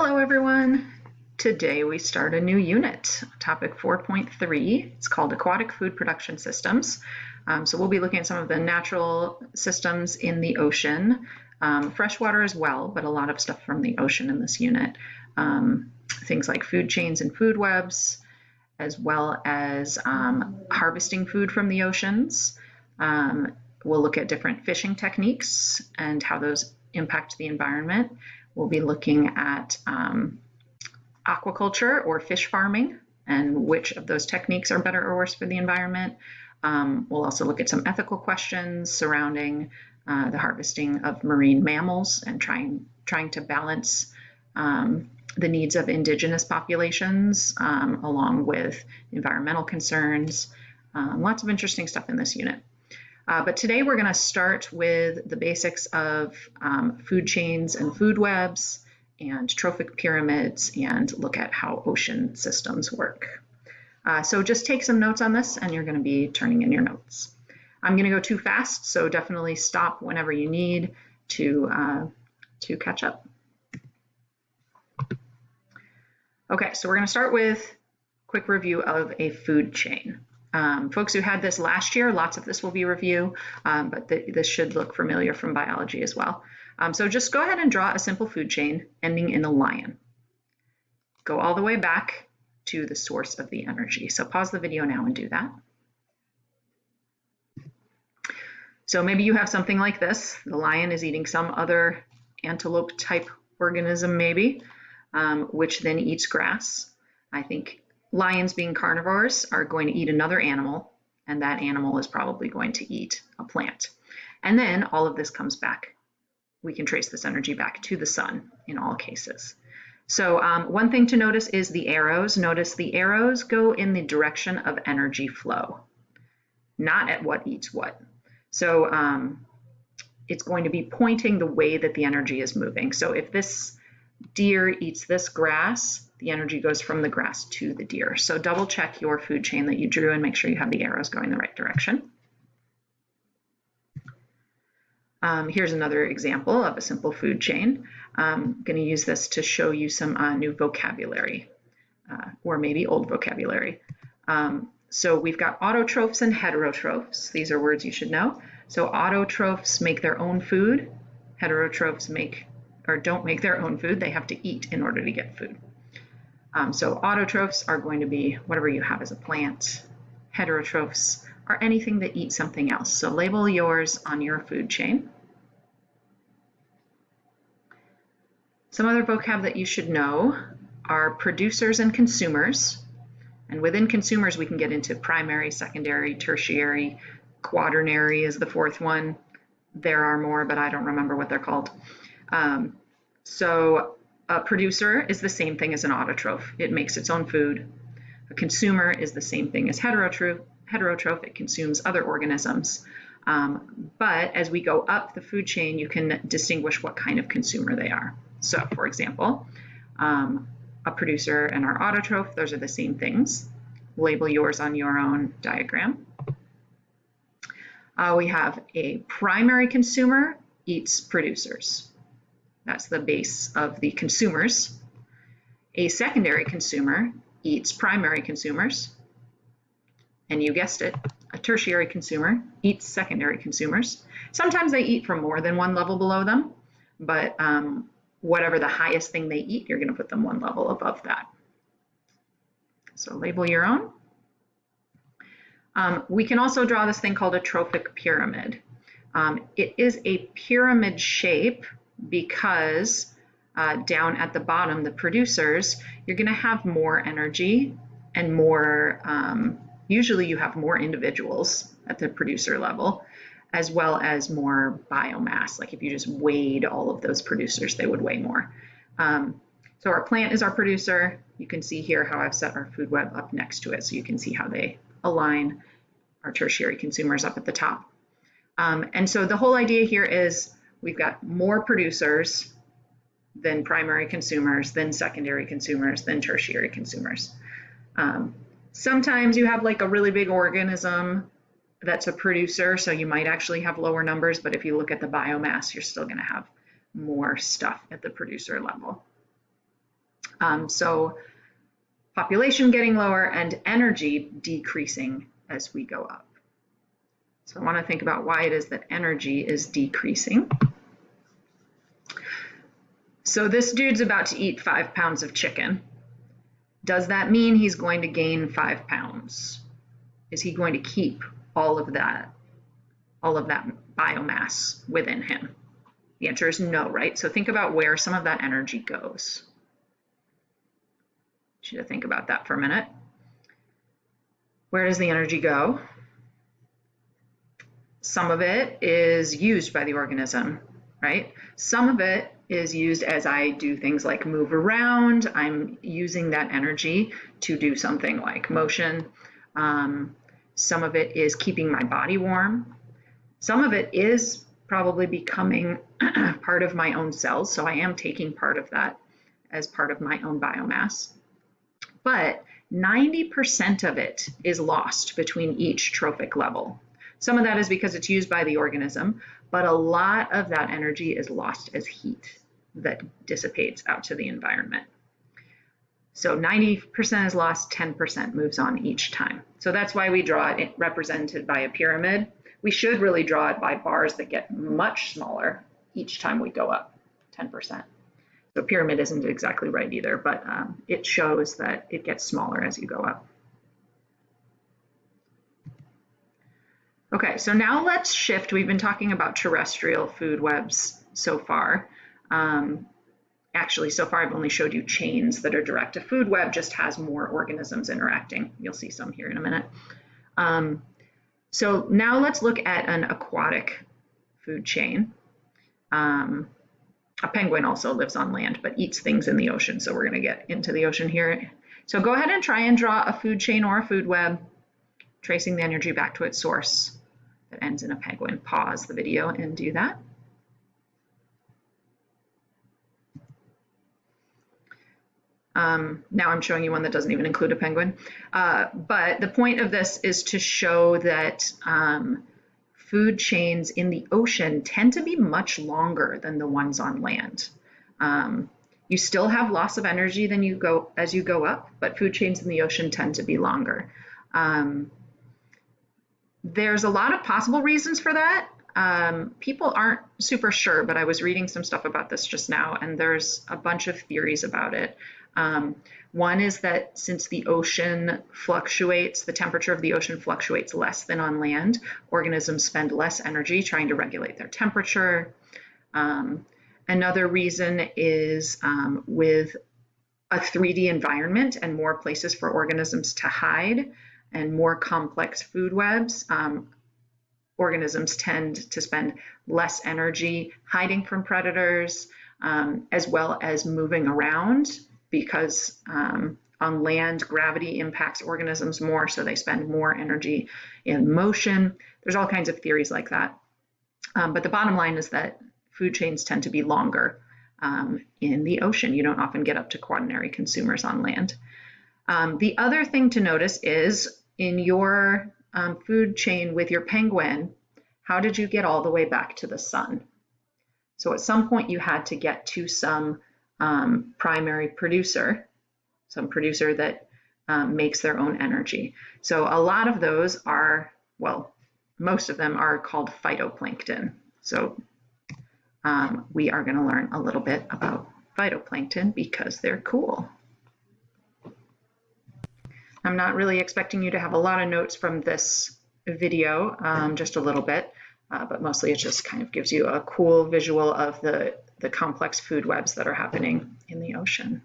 Hello everyone! Today we start a new unit, topic 4.3. It's called Aquatic Food Production Systems. So we'll be looking at some of the natural systems in the ocean, freshwater as well, but a lot of stuff from the ocean in this unit. Things like food chains and food webs, as well as harvesting food from the oceans. We'll look at different fishing techniques and how those impact the environment. We'll be looking at aquaculture or fish farming and which of those techniques are better or worse for the environment. We'll also look at some ethical questions surrounding the harvesting of marine mammals and trying to balance the needs of indigenous populations along with environmental concerns. Lots of interesting stuff in this unit. But today we're going to start with the basics of food chains and food webs and trophic pyramids and look at how ocean systems work. So just take some notes on this and you're going to be turning in your notes. I'm going to go too fast, so definitely stop whenever you need to catch up. Okay, so we're going to start with a quick review of a food chain. Folks who had this last year, lots of this will be review, but this should look familiar from biology as well. So just go ahead and draw a simple food chain ending in a lion. Go all the way back to the source of the energy. So pause the video now and do that. So maybe you have something like this. The lion is eating some other antelope type organism maybe, which then eats grass. I think lions, being carnivores, are going to eat another animal, and that animal is probably going to eat a plant. And then all of this comes back. We can trace this energy back to the sun in all cases. So one thing to notice is the arrows. Notice the arrows go in the direction of energy flow, not at what eats what. So it's going to be pointing the way that the energy is moving. So if this deer eats this grass, the energy goes from the grass to the deer. So double check your food chain that you drew and make sure you have the arrows going the right direction. Here's another example of a simple food chain. I'm going to use this to show you some new vocabulary, or maybe old vocabulary. So we've got autotrophs and heterotrophs. These are words you should know. So autotrophs make their own food. Heterotrophs don't make their own food. They have to eat in order to get food. So autotrophs are going to be whatever you have as a plant. Heterotrophs are anything that eat something else. So label yours on your food chain. Some other vocab that you should know are producers and consumers. And within consumers, we can get into primary, secondary, tertiary, quaternary is the fourth one. There are more, but I don't remember what they're called. So a producer is the same thing as an autotroph. It makes its own food. A consumer is the same thing as heterotroph. It consumes other organisms. But as we go up the food chain, you can distinguish what kind of consumer they are. So for example, a producer and our autotroph, those are the same things. Label yours on your own diagram. We have a primary consumer eats producers. That's the base of the consumers. A secondary consumer eats primary consumers. And you guessed it, a tertiary consumer eats secondary consumers. Sometimes they eat from more than one level below them, but whatever the highest thing they eat, you're going to put them one level above that. So label your own. We can also draw this thing called a trophic pyramid. It is a pyramid shape because down at the bottom, the producers, you're going to have more energy and more, usually you have more individuals at the producer level, as well as more biomass. Like if you just weighed all of those producers, they would weigh more. So our plant is our producer. You can see here how I've set our food web up next to it, so you can see how they align our tertiary consumers up at the top. And so the whole idea here is we've got more producers than primary consumers, then secondary consumers, then tertiary consumers. Sometimes you have like a really big organism that's a producer, so you might actually have lower numbers, but if you look at the biomass, you're still going to have more stuff at the producer level. So population getting lower and energy decreasing as we go up. So I want to think about why it is that energy is decreasing. So this dude's about to eat 5 pounds of chicken. Does that mean he's going to gain 5 pounds? Is he going to keep all of that biomass within him? The answer is no, right? So think about where some of that energy goes. I want you to think about that for a minute. Where does the energy go? Some of it is used by the organism, right? Some of it is used as I do things like move around. I'm using that energy to do something like motion. Some of it is keeping my body warm. Some of it is probably becoming part of my own cells. So I am taking part of that as part of my own biomass. But 90% of it is lost between each trophic level. Some of that is because it's used by the organism, but a lot of that energy is lost as heat that dissipates out to the environment. So 90% is lost, 10% moves on each time. So that's why we draw it represented by a pyramid. We should really draw it by bars that get much smaller each time we go up, 10%. So pyramid isn't exactly right either, but it shows that it gets smaller as you go up. Okay, so now let's shift. We've been talking about terrestrial food webs so far. Actually, so far I've only showed you chains that are direct. A food web just has more organisms interacting. You'll see some here in a minute. So now let's look at an aquatic food chain. A penguin also lives on land, but eats things in the ocean. So we're going to get into the ocean here. So go ahead and try and draw a food chain or a food web, tracing the energy back to its source that ends in a penguin. Pause the video and do that. Now I'm showing you one that doesn't even include a penguin. But the point of this is to show that food chains in the ocean tend to be much longer than the ones on land. You still have loss of energy as you go up, but food chains in the ocean tend to be longer. There's a lot of possible reasons for that. People aren't super sure, but I was reading some stuff about this just now, and there's a bunch of theories about it. One is that since the ocean fluctuates, the temperature of the ocean fluctuates less than on land, organisms spend less energy trying to regulate their temperature. Another reason is with a 3D environment and more places for organisms to hide and more complex food webs, organisms tend to spend less energy hiding from predators, as well as moving around, because on land, gravity impacts organisms more, so they spend more energy in motion. There's all kinds of theories like that. But the bottom line is that food chains tend to be longer in the ocean. You don't often get up to quaternary consumers on land. The other thing to notice is in your food chain with your penguin, how did you get all the way back to the sun? So at some point you had to get to some primary producer, some producer that makes their own energy. So a lot of those are, well, most of them are called phytoplankton. So we are going to learn a little bit about phytoplankton because they're cool. I'm not really expecting you to have a lot of notes from this video, just a little bit, but mostly it just kind of gives you a cool visual of the complex food webs that are happening in the ocean.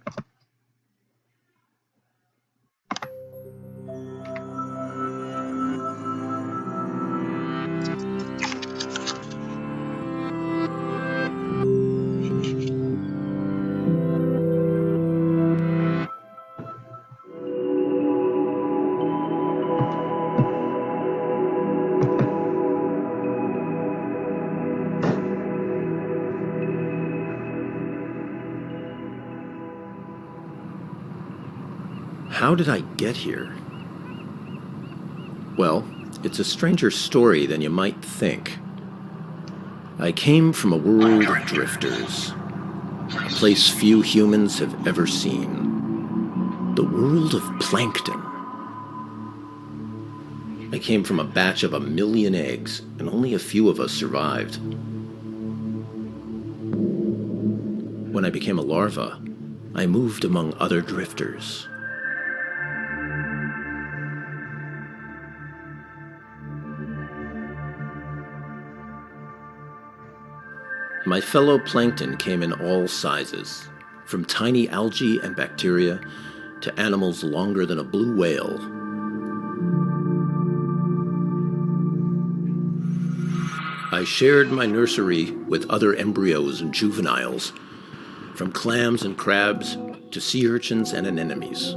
How did I get here? Well, it's a stranger story than you might think. I came from a world of drifters, a place few humans have ever seen. The world of plankton. I came from a batch of 1 million eggs, and only a few of us survived. When I became a larva, I moved among other drifters. My fellow plankton came in all sizes, from tiny algae and bacteria to animals longer than a blue whale. I shared my nursery with other embryos and juveniles, from clams and crabs to sea urchins and anemones.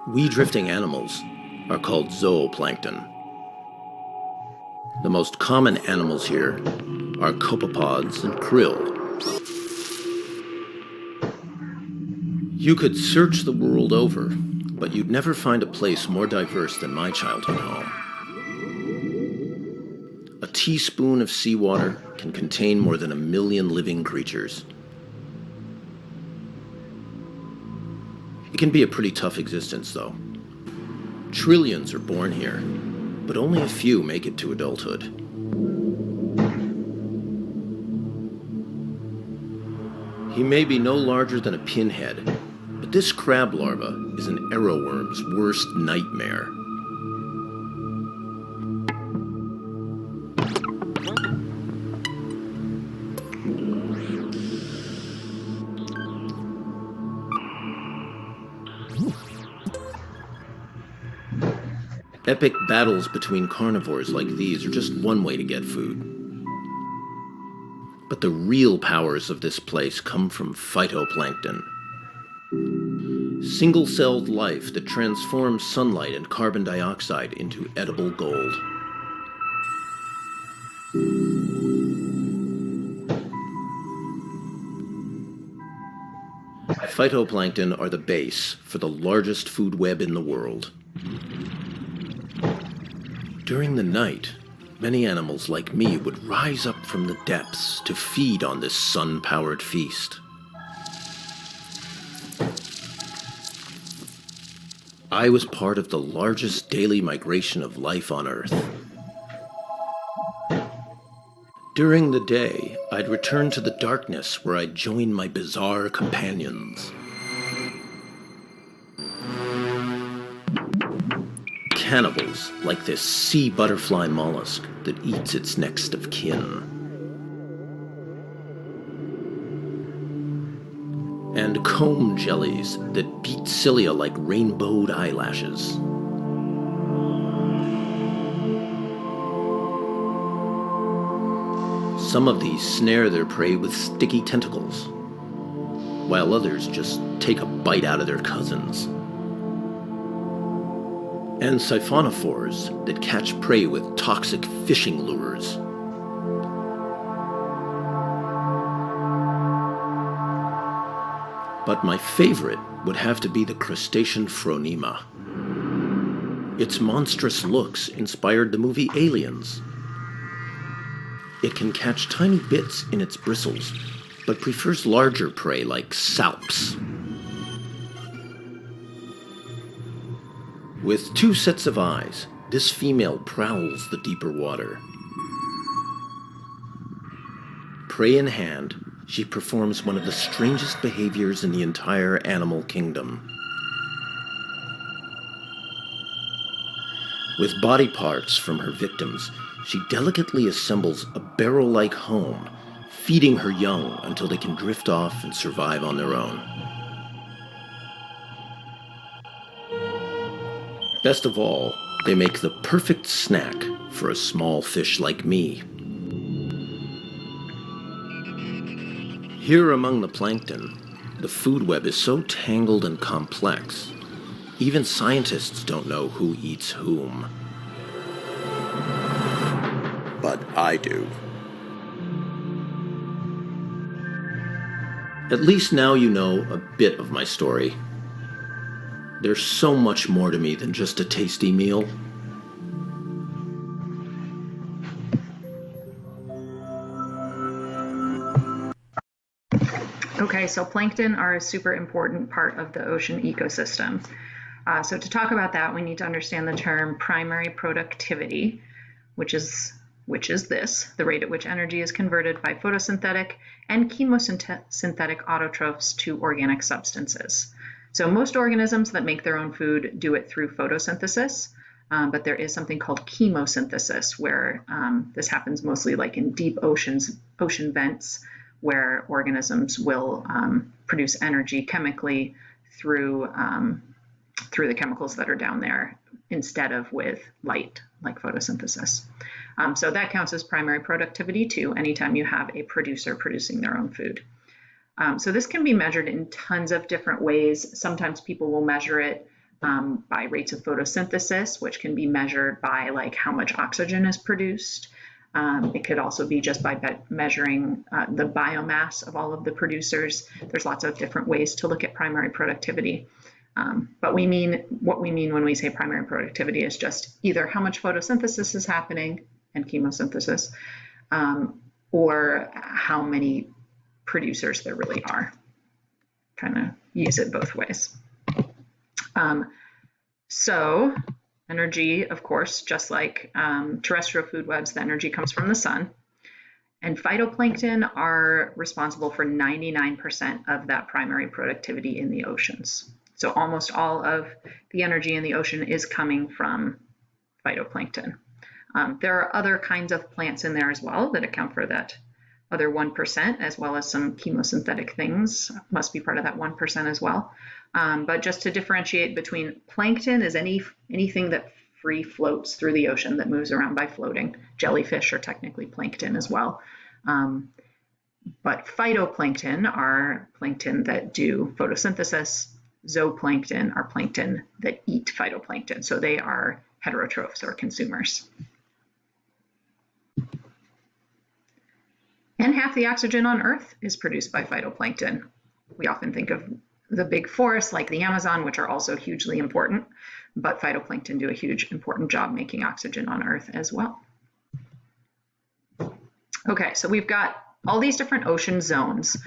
We drifting animals are called zooplankton. The most common animals here are copepods and krill. You could search the world over, but you'd never find a place more diverse than my childhood home. A teaspoon of seawater can contain more than 1 million living creatures. It can be a pretty tough existence, though. Trillions are born here, but only a few make it to adulthood. He may be no larger than a pinhead, but this crab larva is an arrowworm's worst nightmare. Epic battles between carnivores like these are just one way to get food. But the real powers of this place come from phytoplankton. Single-celled life that transforms sunlight and carbon dioxide into edible gold. Phytoplankton are the base for the largest food web in the world. During the night, many animals like me would rise up from the depths to feed on this sun-powered feast. I was part of the largest daily migration of life on Earth. During the day, I'd return to the darkness where I'd join my bizarre companions. Cannibals, like this sea butterfly mollusk that eats its next of kin. And comb jellies that beat cilia like rainbowed eyelashes. Some of these snare their prey with sticky tentacles, while others just take a bite out of their cousins. And siphonophores that catch prey with toxic fishing lures. But my favorite would have to be the crustacean phronema. Its monstrous looks inspired the movie Aliens. It can catch tiny bits in its bristles, but prefers larger prey like salps. With 2 sets of eyes, this female prowls the deeper water. Prey in hand, she performs one of the strangest behaviors in the entire animal kingdom. With body parts from her victims, she delicately assembles a barrel-like home, feeding her young until they can drift off and survive on their own. Best of all, they make the perfect snack for a small fish like me. Here among the plankton, the food web is so tangled and complex, even scientists don't know who eats whom. But I do. At least now you know a bit of my story. There's so much more to me than just a tasty meal. Okay, so plankton are a super important part of the ocean ecosystem. So to talk about that, we need to understand the term primary productivity, which is this, the rate at which energy is converted by photosynthetic and chemosynthetic autotrophs to organic substances. So most organisms that make their own food do it through photosynthesis, but there is something called chemosynthesis, where this happens mostly like in deep ocean vents, where organisms will produce energy chemically through the chemicals that are down there instead of with light, like photosynthesis. So that counts as primary productivity too, anytime you have a producer producing their own food. So this can be measured in tons of different ways. Sometimes people will measure it by rates of photosynthesis, which can be measured by like how much oxygen is produced. It could also be just by measuring the biomass of all of the producers. There's lots of different ways to look at primary productivity. But what we mean when we say primary productivity is just either how much photosynthesis is happening and chemosynthesis, or how many producers there really are. Kind of use it both ways. So energy, of course, just like terrestrial food webs, the energy comes from the sun. And phytoplankton are responsible for 99% of that primary productivity in the oceans. So almost all of the energy in the ocean is coming from phytoplankton. There are other kinds of plants in there as well that account for that other 1%, as well as some chemosynthetic things must be part of that 1% as well. But just to differentiate between plankton is anything that free floats through the ocean, that moves around by floating. Jellyfish are technically plankton as well. But phytoplankton are plankton that do photosynthesis. Zooplankton are plankton that eat phytoplankton. So they are heterotrophs or consumers. And half the oxygen on Earth is produced by phytoplankton. We often think of the big forests like the Amazon, which are also hugely important, but phytoplankton do a huge important job making oxygen on Earth as well. Okay, so we've got all these different ocean zones.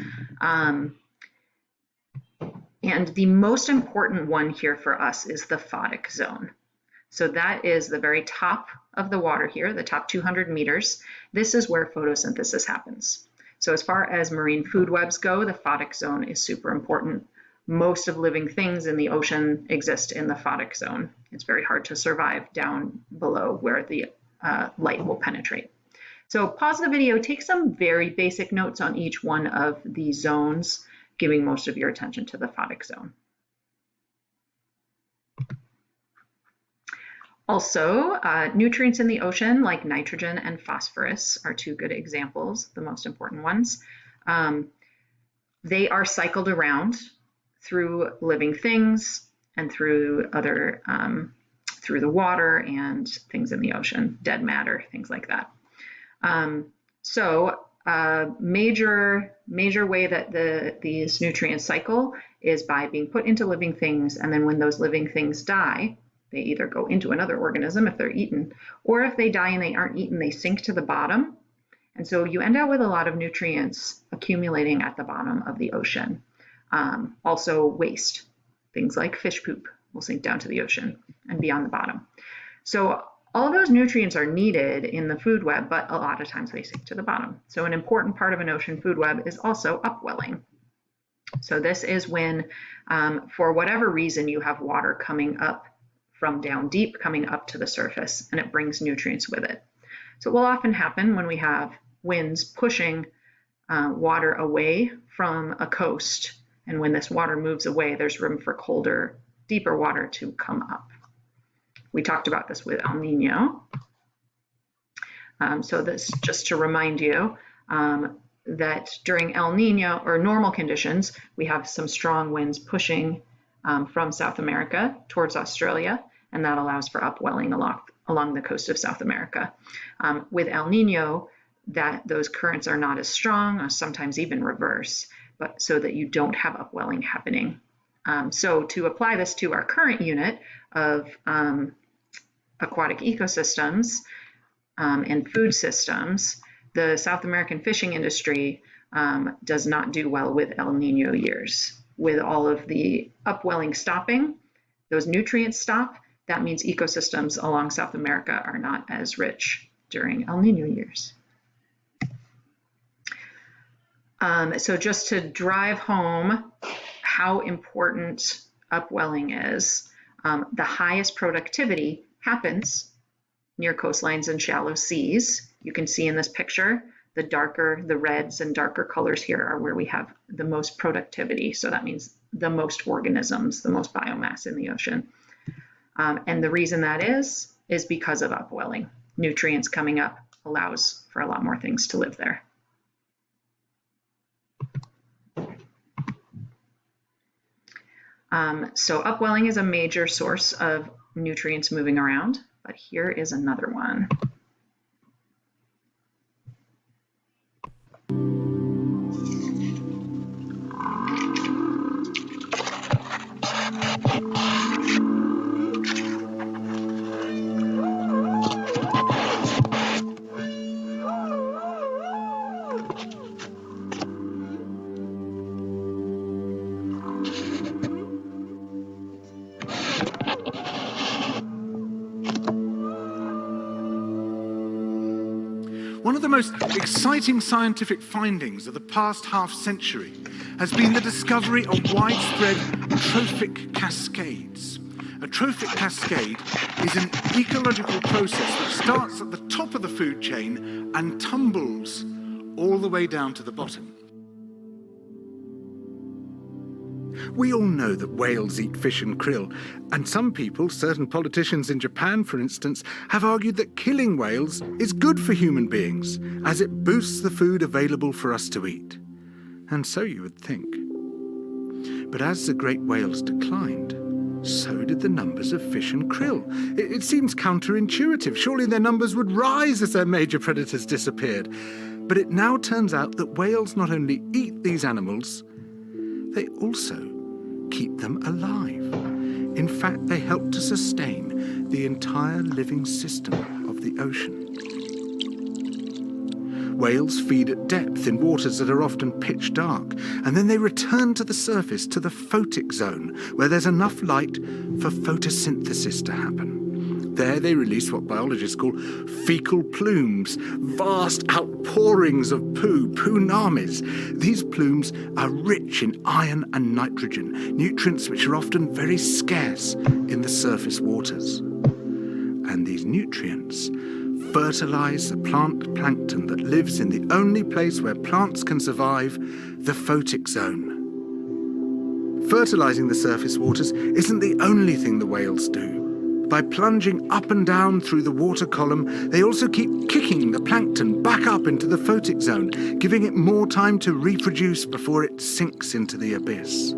And the most important one here for us is the Photic Zone. So that is the very top of the water here, the top 200 meters. This is where photosynthesis happens. So as far as marine food webs go, the Photic Zone is super important. Most of living things in the ocean exist in the Photic Zone. It's very hard to survive down below where the light will penetrate. So pause the video, take some very basic notes on each one of the zones, giving most of your attention to the Photic Zone. Also, nutrients in the ocean like nitrogen and phosphorus are two good examples, the most important ones. They are cycled around through living things and through other, through the water and things in the ocean, dead matter, things like that. Major way that these nutrients cycle is by being put into living things, and then when those living things die, they either go into another organism if they're eaten, or if they die and they aren't eaten, they sink to the bottom. And so you end up with a lot of nutrients accumulating at the bottom of the ocean. Also waste, things like fish poop will sink down to the ocean and be on the bottom. So all of those nutrients are needed in the food web, but a lot of times they sink to the bottom. So an important part of an ocean food web is also upwelling. So this is when, for whatever reason, you have water coming up from down deep, coming up to the surface, and it brings nutrients with it. So it will often happen when we have winds pushing water away from a coast, and when this water moves away, there's room for colder, deeper water to come up. We talked about this with El Nino. So this, just to remind you, that during El Nino or normal conditions, we have some strong winds pushing from South America towards Australia, and that allows for upwelling along the coast of South America. With El Nino, those currents are not as strong, sometimes even reverse, but so that you don't have upwelling happening. So to apply this to our current unit of aquatic ecosystems and food systems, the South American fishing industry does not do well with El Nino years. With all of the upwelling stopping, those nutrients stop. That means ecosystems along South America are not as rich during El Nino years. So just to drive home how important upwelling is, the highest productivity happens near coastlines and shallow seas. You can see in this picture, the reds and darker colors here are where we have the most productivity. So that means the most organisms, the most biomass in the ocean. And the reason that is because of upwelling. Nutrients coming up allows for a lot more things to live there. So upwelling is a major source of nutrients moving around, but here is another one. One of the most exciting scientific findings of the past half-century has been the discovery of widespread trophic cascades. A trophic cascade is an ecological process that starts at the top of the food chain and tumbles all the way down to the bottom. We all know that whales eat fish and krill, and some people, certain politicians in Japan for instance, have argued that killing whales is good for human beings, as it boosts the food available for us to eat. And so you would think. But as the great whales declined, so did the numbers of fish and krill. It seems counterintuitive. Surely their numbers would rise as their major predators disappeared. But it now turns out that whales not only eat these animals, they also keep them alive. In fact, they help to sustain the entire living system of the ocean. Whales feed at depth in waters that are often pitch dark, and then they return to the surface, to the Photic Zone, where there's enough light for photosynthesis to happen. There they release what biologists call fecal plumes, vast outpourings of poo, poonamis. These plumes are rich in iron and nitrogen, nutrients which are often very scarce in the surface waters. And these nutrients fertilize the plant plankton that lives in the only place where plants can survive, the Photic Zone. Fertilizing the surface waters isn't the only thing the whales do. By plunging up and down through the water column, they also keep kicking the plankton back up into the Photic Zone, giving it more time to reproduce before it sinks into the abyss.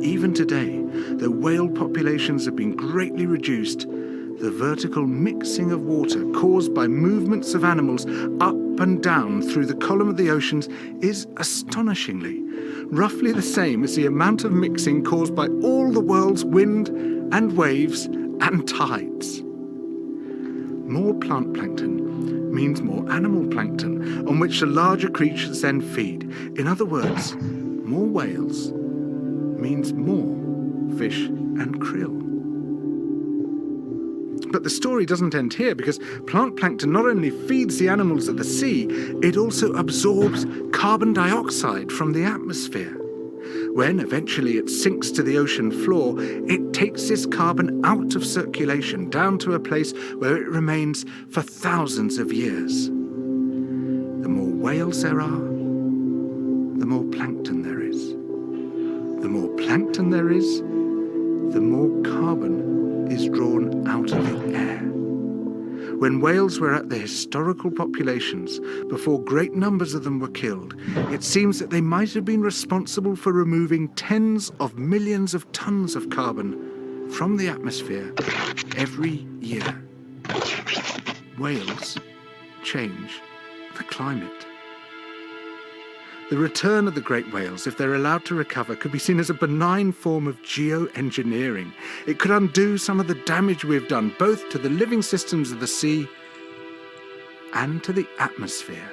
Even today, though whale populations have been greatly reduced, the vertical mixing of water caused by movements of animals up and down through the column of the oceans is astonishingly roughly the same as the amount of mixing caused by all the world's wind and waves and tides. More plant plankton means more animal plankton, on which the larger creatures then feed. In other words, more whales means more fish and krill. But the story doesn't end here, because plant plankton not only feeds the animals of the sea, it also absorbs carbon dioxide from the atmosphere. When eventually it sinks to the ocean floor, it takes this carbon out of circulation down to a place where it remains for thousands of years. The more whales there are, the more plankton there is. The more plankton there is, the more carbon is drawn out of the air. When whales were at their historical populations, before great numbers of them were killed, it seems that they might have been responsible for removing tens of millions of tons of carbon from the atmosphere every year. Whales change the climate. The return of the great whales, if they're allowed to recover, could be seen as a benign form of geoengineering. It could undo some of the damage we've done, both to the living systems of the sea and to the atmosphere.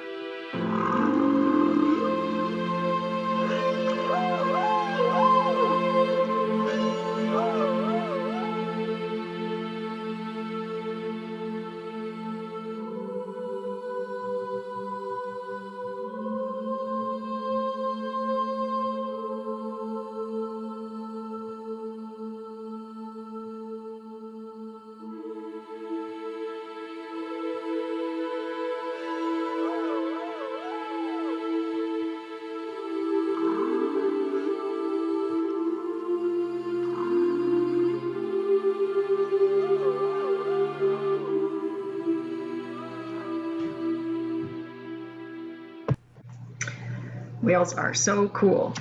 Whales are so cool.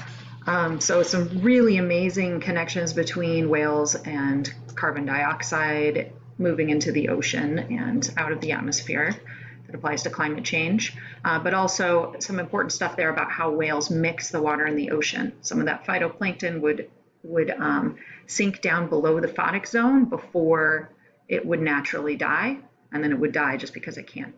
So some really amazing connections between whales and carbon dioxide moving into the ocean and out of the atmosphere that applies to climate change, but also some important stuff there about how whales mix the water in the ocean. Some of that phytoplankton would sink down below the Photic Zone before it would naturally die, and then it would die just because it can't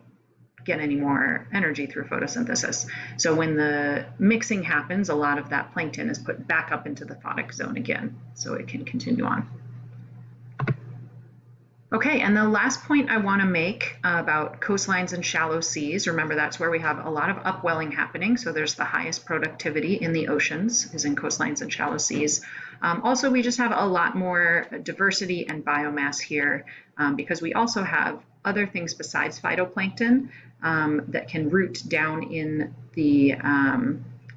get any more energy through photosynthesis. So when the mixing happens, a lot of that plankton is put back up into the Photic Zone again, so it can continue on. Okay, and the last point I want to make about coastlines and shallow seas, remember that's where we have a lot of upwelling happening, so there's the highest productivity in the oceans is in coastlines and shallow seas. Also, we just have a lot more diversity and biomass here because we also have other things besides phytoplankton that can root down in the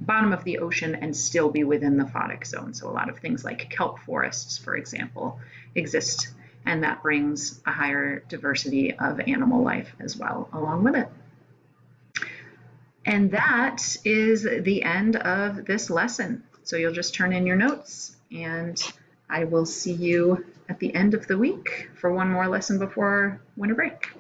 bottom of the ocean and still be within the Photic Zone. So a lot of things like kelp forests, for example, exist, and that brings a higher diversity of animal life as well along with it. And that is the end of this lesson. So you'll just turn in your notes, and I will see you at the end of the week for one more lesson before winter break.